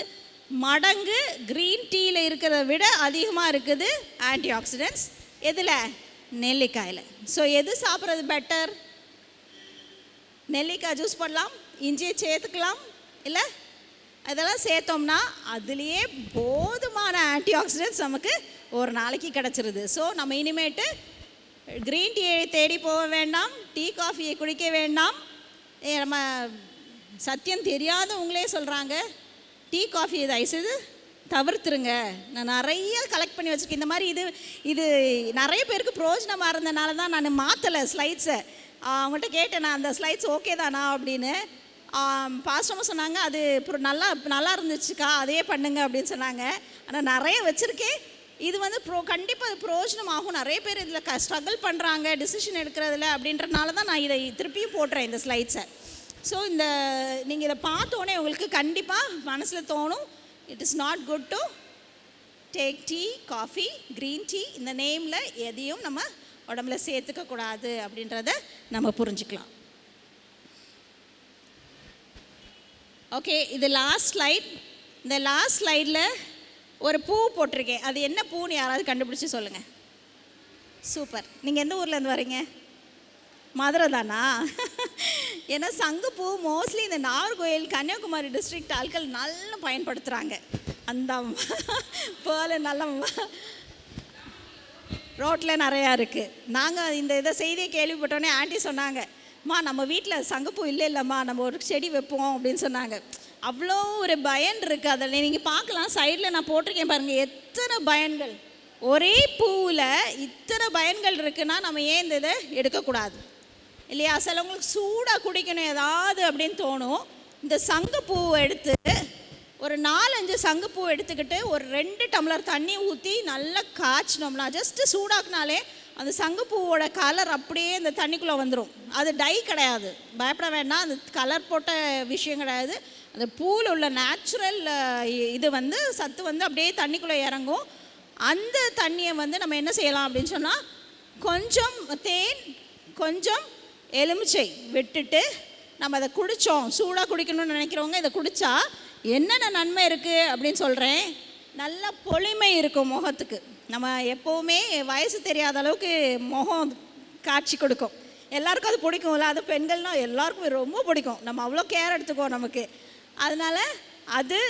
மடங்கு க்ரீன் டீயில் இருக்கிறத விட அதிகமாக இருக்குது ஆன்டி ஆக்சிடென்ட்ஸ். எதில்? நெல்லிக்காயில். ஸோ எது சாப்பிட்றது பெட்டர்? நெல்லிக்காய் ஜூஸ் பண்ணலாம், இஞ்சியை சேர்த்துக்கலாம், இல்லை இதெல்லாம் சேர்த்தோம்னா அதுலேயே போதுமான ஆன்டி ஆக்சிடென்ட்ஸ் நமக்கு ஒரு நாளைக்கு கிடச்சிருது. ஸோ நம்ம இனிமேட்டு க்ரீன் டீயை தேடி போக வேண்டாம், டீ காஃபியை குடிக்க வேண்டாம். நம்ம சத்தியம் தெரியாதவங்களே சொல்கிறாங்க டீ காஃபி தயவுசெய்து தவிர்த்துருங்க. நான் நிறைய கலெக்ட் பண்ணி வச்சுருக்கேன். இந்த மாதிரி இது நிறைய பேருக்கு பிரயோஜனமாக இருந்தனால தான் நான் மாற்றலை ஸ்லைட்ஸை. அவங்கள்ட்ட கேட்டேன் நான், அந்த ஸ்லைட்ஸ் ஓகே தானா அப்படின்னு. பாஸ்டமும் சொன்னாங்க அது நல்லா இருந்துச்சுக்கா, அதே பண்ணுங்க அப்படின்னு சொன்னாங்க. ஆனால் நிறைய வச்சுருக்கேன். இது வந்து கண்டிப்பாக அது பிரயோஜனமாகும். நிறைய பேர் இதில் ஸ்ட்ரகிள் பண்ணுறாங்க டிசிஷன் எடுக்கிறதுல அப்படின்றனால தான் நான் இதை திருப்பியும் போடுறேன் இந்த ஸ்லைட்ஸை. ஸோ நீங்கள் இதை பார்த்தோன்னே உங்களுக்கு கண்டிப்பாக மனசில் தோணும், it is not good to take tea, coffee, green tea இந்த நேமில் எதையும் நம்ம உடம்புல சேர்த்துக்கக்கூடாது அப்படின்றத நம்ம புரிஞ்சுக்கலாம். ஓகே, இது லாஸ்ட் ஸ்லைட். இந்த லாஸ்ட் ஸ்லைடில் ஒரு பூ போட்டிருக்கேன். அது என்ன பூன்னு யாராவது கண்டுபிடிச்சி சொல்லுங்கள். சூப்பர். நீங்கள் எந்த ஊர்லேருந்து வரீங்க? மதுரை தானா? ஏன்னா சங்குப்பூ மோஸ்ட்லி இந்த நாகர்கோயில், கன்னியாகுமரி டிஸ்ட்ரிக்ட் ஆட்கள் நல்லா பயன்படுத்துகிறாங்க. அந்த பேர்ல நல்லா ரோட்டில் நிறையா இருக்குது. நாங்கள் இதை செய்தியை கேள்விப்பட்டோன்னே ஆண்டி சொன்னாங்க, அம்மா நம்ம வீட்டில் சங்குப்பூ இல்லைல்லம்மா, நம்ம ஒரு செடி வைப்போம் அப்படின்னு சொன்னாங்க. அவ்வளோ ஒரு பயன் இருக்குது அதில். நீங்கள் பார்க்கலாம், சைடில் நான் போட்டிருக்கேன் பாருங்கள், எத்தனை பயன்கள். ஒரே பூவில் இத்தனை பயன்கள் இருக்குன்னா நம்ம ஏன் இந்த இதை எடுக்கக்கூடாது இல்லையா? சிலவங்களுக்கு சூடாக குடிக்கணும் ஏதாவது அப்படின்னு தோணும். இந்த சங்குப்பூவை எடுத்து ஒரு 4-5 சங்குப்பூ எடுத்துக்கிட்டு ஒரு 2 டம்ளர் தண்ணி ஊற்றி நல்லா காய்ச்சினோம்னா, ஜஸ்ட்டு சூடாக்குனாலே அந்த சங்குப்பூவோட கலர் அப்படியே இந்த தண்ணிக்குள்ளே வந்துடும். அது டை கிடையாது, பயப்பட வேண்டாம். அந்த கலர் போட்ட விஷயம் கிடையாது. அந்த பூவில் உள்ள நேச்சுரல் இது வந்து சத்து வந்து அப்படியே தண்ணிக்குள்ளே இறங்கும். அந்த தண்ணியை வந்து நம்ம என்ன செய்யலாம் அப்படின்னு சொன்னால், கொஞ்சம் தேன் கொஞ்சம் எலுமிச்சை விட்டுட்டு நம்ம அதை குடித்தோம். சூடாக குடிக்கணும்னு நினைக்கிறவங்க இதை குடித்தா என்னென்ன நன்மை இருக்குது அப்படின்னு சொல்கிறேன். நல்ல பொலிமை இருக்கும் முகத்துக்கு. நம்ம எப்போவுமே வயசு தெரியாத அளவுக்கு முகம் காட்சி கொடுக்கும். எல்லாருக்கும் அது பிடிக்கும்ல, அது பெண்கள்னால் எல்லாருக்குமே ரொம்ப பிடிக்கும். நம்ம அவ்வளோ கேர் எடுத்துக்குவோம் நமக்கு. அதனால் அது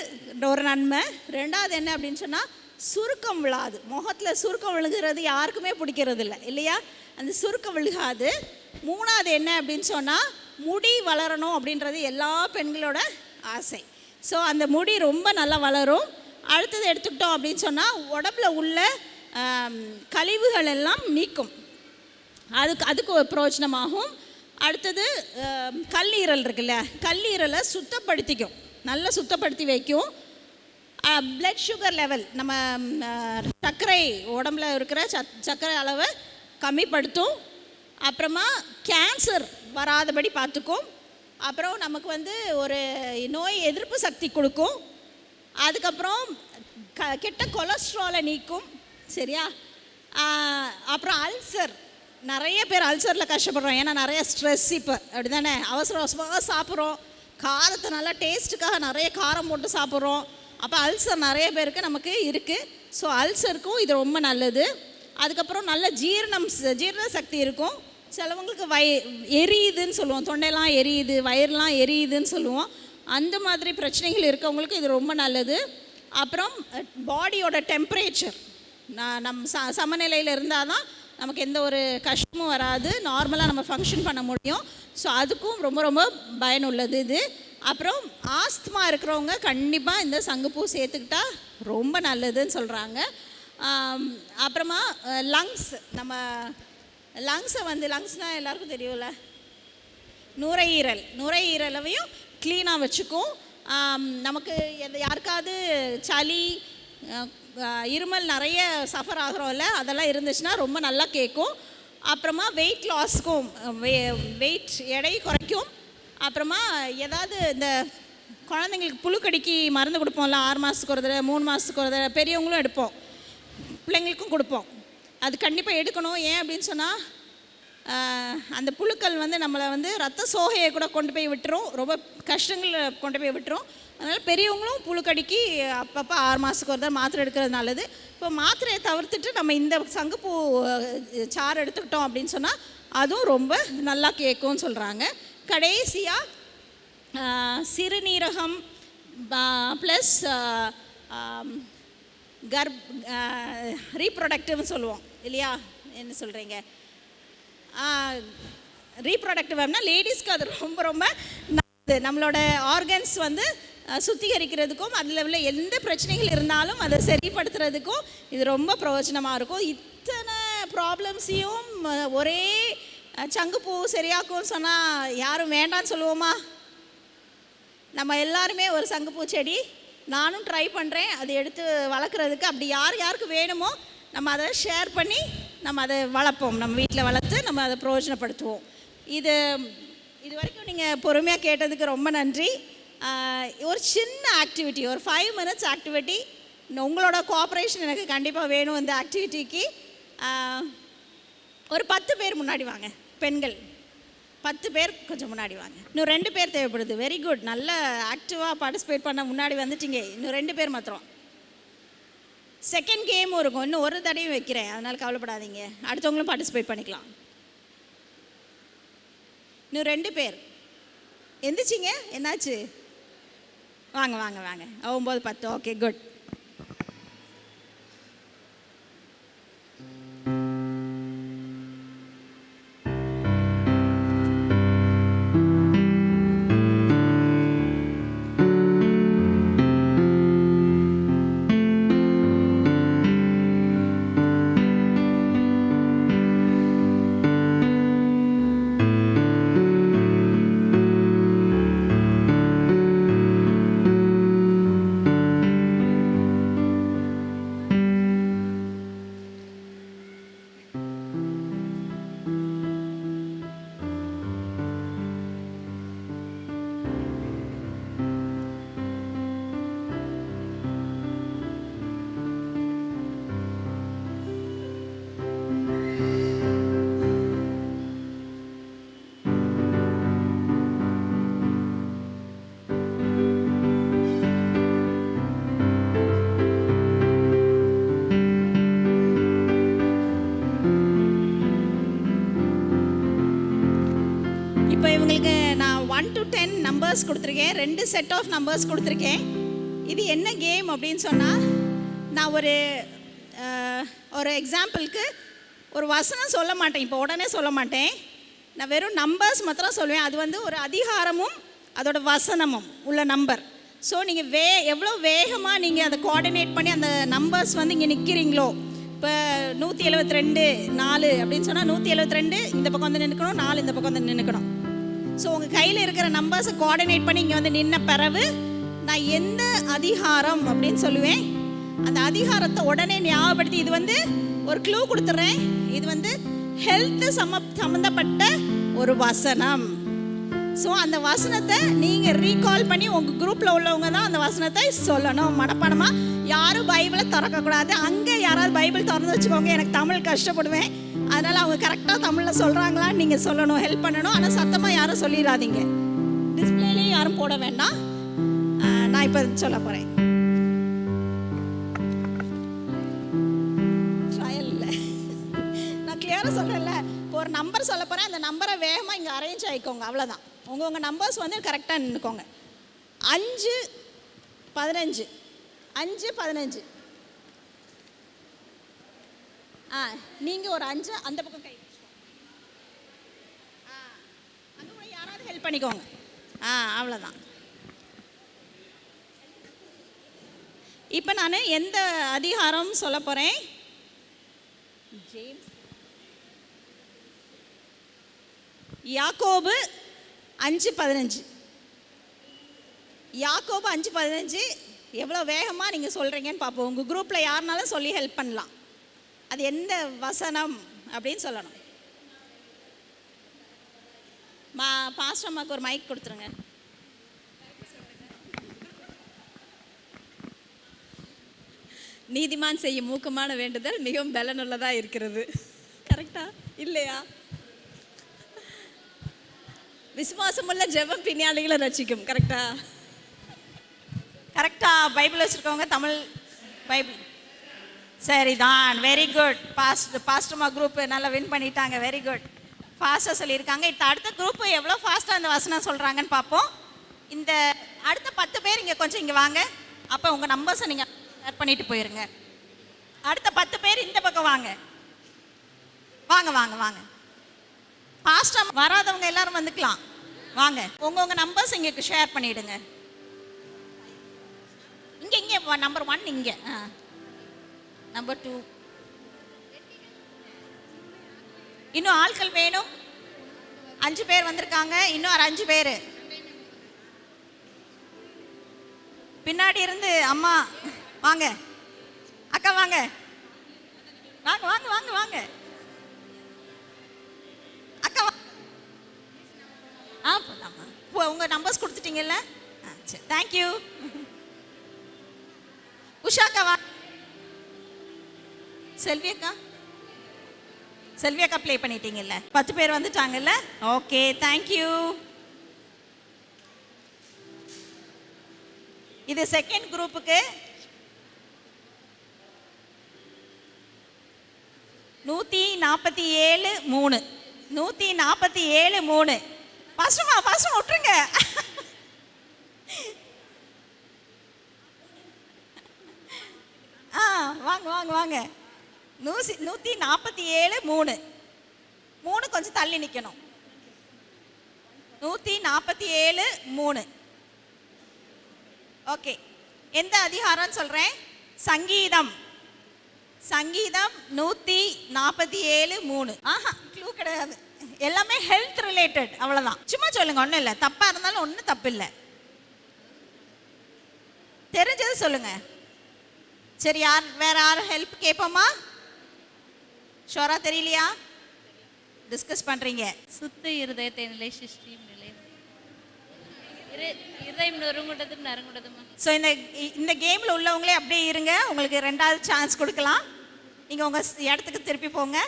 ஒரு நன்மை. 2வது என்ன அப்படின்னு சொன்னால், சுருக்கம் விழாது. முகத்தில் சுருக்கம் விழுகிறது யாருக்குமே பிடிக்கிறது இல்லை இல்லையா? அந்த சுருக்கம் விழுகாது. 3வது என்ன அப்படின்னு சொன்னால், முடி வளரணும் அப்படின்றது எல்லா பெண்களோட ஆசை. ஸோ அந்த முடி ரொம்ப நல்லா வளரும். அடுத்தது எடுத்துக்கிட்டோம் அப்படின்னு சொன்னால், உடம்புல உள்ள கழிவுகள் எல்லாம் நீக்கும். அதுக்கு ஒரு பிரயோஜனமாகும். அடுத்தது கல்லீரல் இருக்குல்ல, கல்லீரலை சுத்தப்படுத்திக்கும், நல்லா சுத்தப்படுத்தி வைக்கும். பிளட் சுகர் லெவல், நம்ம சர்க்கரை உடம்புல இருக்கிற சர்க்கரை அளவை கம்மிப்படுத்தும். அப்புறமா கேன்சர் வராதபடி பார்த்துக்கும். அப்புறம் நமக்கு வந்து ஒரு நோய் எதிர்ப்பு சக்தி கொடுக்கும். அதுக்கப்புறம் கெட்ட கொலஸ்ட்ராலை நீக்கும். சரியா? அப்புறம் அல்சர், நிறைய பேர் அல்சரில் கஷ்டப்படுறோம். ஏன்னா நிறைய ஸ்ட்ரெஸ் இப்போ அப்படி தானே, அவசர அவசரமாக சாப்பிட்றோம். காரத்தை நல்லா டேஸ்ட்டுக்காக நிறைய காரம் போட்டு சாப்பிட்றோம். அப்போ அல்சர் நிறைய பேருக்கு நமக்கு இருக்குது. ஸோ அல்சருக்கும் இது ரொம்ப நல்லது. அதுக்கப்புறம் நல்ல ஜீரண சக்தி இருக்கும். சிலவங்களுக்கு எரியுதுன்னு சொல்லுவோம், தொண்டையெல்லாம் எரியுது, வயிறுலாம் எரியுதுன்னு சொல்லுவோம். அந்த மாதிரி பிரச்சனைகள் இருக்கவங்களுக்கு இது ரொம்ப நல்லது. அப்புறம் பாடியோட டெம்பரேச்சர் நம்ம சமநிலையில் இருந்தால் தான் நமக்கு எந்த ஒரு கஷ்டமும் வராது, நார்மலாக நம்ம ஃபங்க்ஷன் பண்ண முடியும். ஸோ அதுக்கும் ரொம்ப ரொம்ப பயனுள்ளது இது. அப்புறம் ஆஸ்துமா இருக்கிறவங்க கண்டிப்பாக இந்த சங்குப்பூ சேர்த்துக்கிட்டா ரொம்ப நல்லதுன்னு சொல்கிறாங்க. அப்புறமா லங்ஸ், நம்ம லங்ஸை வந்து, லங்ஸ்னால் எல்லாருக்கும் தெரியும்ல, நுரையீரலையும் க்ளீனாக வச்சுக்கும். நமக்கு யாருக்காவது சளி இருமல் நிறைய சஃபர் ஆகிறோம்ல, அதெல்லாம் இருந்துச்சுன்னா ரொம்ப நல்லா கேட்கும். அப்புறமா வெயிட் லாஸ்க்கும், வெயிட் எடை குறைக்கும். அப்புறமா ஏதாவது இந்த குழந்தைங்களுக்கு புழுக்கடிக்கு மருந்து கொடுப்போம்ல, 6 மாதத்துக்கு ஒரு தடவை, 3 மாதத்துக்கு ஒரு தடவை, பெரியவங்களும் எடுப்போம், பிள்ளைங்களுக்கும் கொடுப்போம். அது கண்டிப்பாக எடுக்கணும். ஏன் அப்படின்னு சொன்னால், அந்த புழுக்கள் வந்து நம்மளை வந்து ரத்த சோகையை கூட கொண்டு போய் விட்டுரும், ரொம்ப கஷ்டங்களில் கொண்டு போய் விட்டுரும். அதனால் பெரியவங்களும் புழுக்கடிக்கு அப்பப்போ 6 மாதத்துக்கு ஒரு தான் மாத்திரை எடுக்கிறது நல்லது. இப்போ மாத்திரையை தவிர்த்துட்டு நம்ம இந்த சங்குப்பூ சாறு எடுத்துக்கிட்டோம் அப்படின்னு சொன்னால் அதுவும் ரொம்ப நல்லா கேட்கும்னு சொல்கிறாங்க. கடைசியாக சிறுநீரகம் ப்ளஸ் ரீப்ரொடக்டிவ்னு சொல்லுவோம் இல்லையா? என்ன சொல்கிறீங்க? ரீப்ரொடக்டிவ்னா லேடிஸ்க்கு அது ரொம்ப ரொம்ப நல்லது. நம்மளோட ஆர்கன்ஸ் வந்து சுத்திகரிக்கிறதுக்கும், அதில் உள்ள எந்த பிரச்சனைகள் இருந்தாலும் அதை சரிப்படுத்துறதுக்கும் இது ரொம்ப பிரயோஜனமாக இருக்கும். இத்தனை ப்ராப்ளம்ஸையும் ஒரே சங்குப்பூ சரியாக்கும்னு சொன்னால் யாரும் வேண்டான்னு சொல்லுவோமா? நம்ம எல்லாருமே ஒரு சங்குப்பூ செடி, நானும் ட்ரை பண்ணுறேன் அதை எடுத்து வளர்க்குறதுக்கு. அப்படி யாருக்கு வேணுமோ நம்ம அதை ஷேர் பண்ணி நம்ம அதை வளர்ப்போம், நம்ம வீட்டில் வளர்த்து நம்ம அதை பிரயோஜனப்படுத்துவோம். இது வரைக்கும் நீங்கள் பொறுமையாக கேட்டதுக்கு ரொம்ப நன்றி. ஒரு சின்ன ஆக்டிவிட்டி, ஒரு 5 minutes ஆக்டிவிட்டி, உங்களோட கோஆப்ரேஷன் எனக்கு கண்டிப்பாக வேணும் இந்த ஆக்டிவிட்டிக்கு. ஒரு 10 பேர் முன்னாடி வாங்க, பெண்கள் 10 பேர் கொஞ்சம் முன்னாடி வாங்க. இன்னும் 2 பேர் தேவைப்படுது. வெரி குட், நல்ல ஆக்டிவாக பார்ட்டிசிபேட் பண்ண முன்னாடி வந்துட்டீங்க. இன்னும் 2 பேர் மாத்திரம். செகண்ட் கேமும் இருக்கும், இன்னும் ஒரு தடையும் வைக்கிறேன், அதனால் கவலைப்படாதீங்க, அடுத்தவங்களும் பார்ட்டிசிபேட் பண்ணிக்கலாம். இன்னும் 2 பேர் எந்திரிச்சிங்க, என்னாச்சு? வாங்க வாங்க வாங்க. 9, 10. Okay, good. நம்பர்ஸ் கொடுத்துருக்கேன், 2 செட் ஆஃப் நம்பர்ஸ் கொடுத்துருக்கேன். இது என்ன கேம் அப்படின்னு சொன்னால், நான் ஒரு எக்ஸாம்பிளுக்கு ஒரு வசனம் சொல்ல மாட்டேன், இப்போ உடனே சொல்ல மாட்டேன். நான் வெறும் நம்பர்ஸ் மாத்திரம் சொல்லுவேன். அது வந்து ஒரு அதிகாரமும் அதோட வசனமும் உள்ள நம்பர். ஸோ நீங்கள் எவ்வளோ வேகமாக நீங்கள் அதை கோஆர்டினேட் பண்ணி அந்த நம்பர்ஸ் வந்து இங்கே நிற்கிறீங்களோ, இப்போ 172 4 அப்படின்னு சொன்னால் 172 இந்த பக்கம் வந்து நின்றுக்கணும், 4 இந்த பக்கம் வந்து நின்றுக்கணும். ஸோ உங்கள் கையில் இருக்கிற நம்பர்ஸை கோஆர்டினேட் பண்ணி இங்கே வந்து நின்ன பிறகு நான் எந்த அதிகாரம் அப்படின்னு சொல்லுவேன், அந்த அதிகாரத்தை உடனே ஞாபகப்படுத்தி, இது வந்து ஒரு க்ளூ கொடுத்துட்றேன், இது வந்து ஹெல்த் சம்மந்தப்பட்ட ஒரு வசனம். ஸோ அந்த வசனத்தை நீங்கள் ரீகால் பண்ணி உங்கள் குரூப்பில் உள்ளவங்க தான் அந்த வசனத்தை சொல்லணும் மனப்பாடமாக. யாரும் பைபிளை திறக்கக்கூடாது. அங்கே யாராவது பைபிள் திறந்து வச்சுக்கோங்க, எனக்கு தமிழ் கஷ்டப்படுவேன், அதனால் அவங்க கரெக்டாக தமிழில் சொல்கிறாங்களான்னு நீங்கள் சொல்லணும், ஹெல்ப் பண்ணணும். ஆனால் சத்தமாக யாரும் சொல்லிடாதீங்க, டிஸ்பிளேலேயும் யாரும் போட வேண்டாம். நான் இப்போ சொல்ல போகிறேன். ட்ரையல் இல்லை, நான் கிளியராக சொல்கிறேன்ல. இப்போ ஒரு நம்பர் சொல்ல போகிறேன், அந்த நம்பரை வேகமாக இங்கே அரேஞ்ச் ஆகிக்கோங்க, அவ்வளோதான். உங்கள் நம்பர்ஸ் வந்து கரெக்டாக நின்றுக்கோங்க. 5 15 5 15. நீங்கள் ஒரு 5 அந்த பக்கம் கை அங்கே கூட யாராவது ஹெல்ப் பண்ணிக்கோங்க. அவ்வளோதான். இப்போ நான் எந்த அதிகாரம் சொல்ல போகிறேன்? ஜேம்ஸ் யாக்கோபு 5:15. யாக்கோபு 5:15. எவ்வளோ வேகமாக நீங்கள் சொல்கிறீங்கன்னு பார்ப்போம். உங்கள் குரூப்பில் யாருனாலும் சொல்லி ஹெல்ப் பண்ணலாம். அது எந்த வசனம் அப்படின்னு சொல்லணும். பாஸ்டர் அம்மாவுக்கு ஒரு மைக் கொடுத்துருங்க. நீதிமான் செய்யும் மூக்கமான வேண்டுதல் மிகவும் பலனுள்ளதாக இருக்கிறது. கரெக்டா இல்லையா? விசுவாசமுள்ள ஜெபம் பின்னாளிகளை ரசிக்கும். கரெக்டா? கரெக்டாக பைபிள் வச்சுருக்கவங்க தமிழ் பைபிள் சரிதான். Very good. பாஸ்டர்மா குரூப் நல்லா வின் பண்ணிட்டாங்க. Very good. ஃபாஸ்ட்டாக சொல்லியிருக்காங்க. இப்போ அடுத்த குரூப்பு எவ்வளோ ஃபாஸ்ட்டாக அந்த வசனம் சொல்கிறாங்கன்னு பார்ப்போம். இந்த அடுத்த 10 பேர் இங்கே கொஞ்சம் இங்கே வாங்க. அப்போ உங்கள் நம்பர்ஸை நீங்கள் ஷேர் பண்ணிட்டு போயிருங்க. அடுத்த 10 பேர் இந்த பக்கம் வாங்க. வாங்க வாங்க வாங்க. ஃபாஸ்ட்டாக வராதவங்க எல்லாரும் வந்துக்கலாம். வாங்க, உங்கள் நம்பர்ஸ் இங்கே ஷேர் பண்ணிவிடுங்க. இங்கே நம்பர் 1 இங்கே, நம்பர் 2. இன்னும் ஆட்கள் வேணும். 5 பேர் வந்திருக்காங்க. இன்னும் ஒரு 5 பேர் பின்னாடி இருந்து. அம்மா வாங்க, அக்கா வாங்க வாங்க வாங்க வாங்க வாங்க அக்கா போலாமா? உங்கள் நம்பர்ஸ் கொடுத்துட்டீங்கல்ல? சரி, தேங்க்யூ. உஷாக்கா வா. செல்வி அக்கா ப்ளே பண்ணிட்டீங்கல்ல? 10 பேர் வந்துட்டாங்கல்ல? Okay, thank you. இது செகண்ட் குரூப்புக்கு 147 3. 147 3. ஃபர்ஸ்ட் விட்டுருங்க. வாங்க வாங்க வாங்க. 147 3. 3 கொஞ்சம் தள்ளி நிற்கணும். 147 3. ஓகே, எந்த அதிகாரம்னு சொல்கிறேன்? சங்கீதம் 147 3. க்ளூ கிடையாது, எல்லாமே ஹெல்த் ரிலேட்டட், அவ்வளோதான். சும்மா சொல்லுங்க, ஒன்றும் இல்லை. தப்பாக இருந்தாலும் ஒன்றும் தப்பு இல்லை. தெரிஞ்சது சொல்லுங்க. சரி, வேற யாரும் ஹெல்ப் கேட்போமா? ஷோரா தெரியலையா? டிஸ்கஸ் பண்ணுறீங்க. சுத்த இருதயத்தை நிலை சிருஷ்டியும் நிலை இருதயம் நொறுங்குண்டதும் நறுங்குண்டதுமா. ஸோ இந்த கேமில் உள்ளவங்களே அப்படியே இருங்க. உங்களுக்கு 2வது சான்ஸ் கொடுக்கலாம். நீங்கள் உங்கள் இடத்துக்கு திருப்பி போங்க.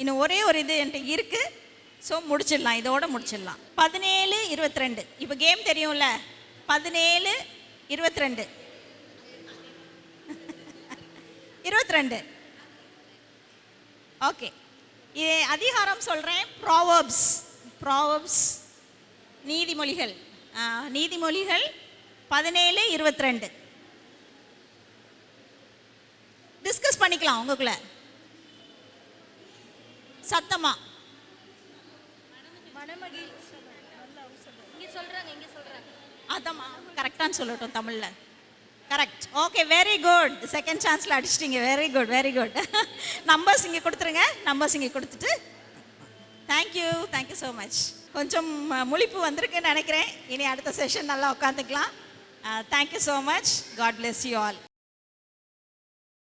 இன்னும் ஒரே ஒரு இது என்கிட்ட இருக்குது. ஸோ முடிச்சிடலாம், இதோட முடிச்சிடலாம். 17 22. இப்போ கேம் தெரியும்ல? 17 22 22. ஓகே, இது அதிகாரம் சொல்கிறேன். ப்ராவர்ப்ஸ் நீதிமொழிகள் நீதிமொழிகள் 17:22. டிஸ்கஸ் பண்ணிக்கலாம் உங்களுக்குள்ள சத்தமா. அதாம்மா கரெக்டான்னு சொல்லட்டும் தமிழில். Correct. Okay, very good. Second சான்ஸில் அடிச்சிட்டிங்க. Very good, very good. Numbers இங்கே கொடுத்துருங்க. நம்பர்ஸ் இங்கே கொடுத்துட்டு தேங்க்யூ ஸோ மச். கொஞ்சம் முழிப்பு வந்திருக்குன்னு நினைக்கிறேன். இனி அடுத்த செஷன் நல்லா உட்காந்துக்கலாம். Thank you so much. God bless you all.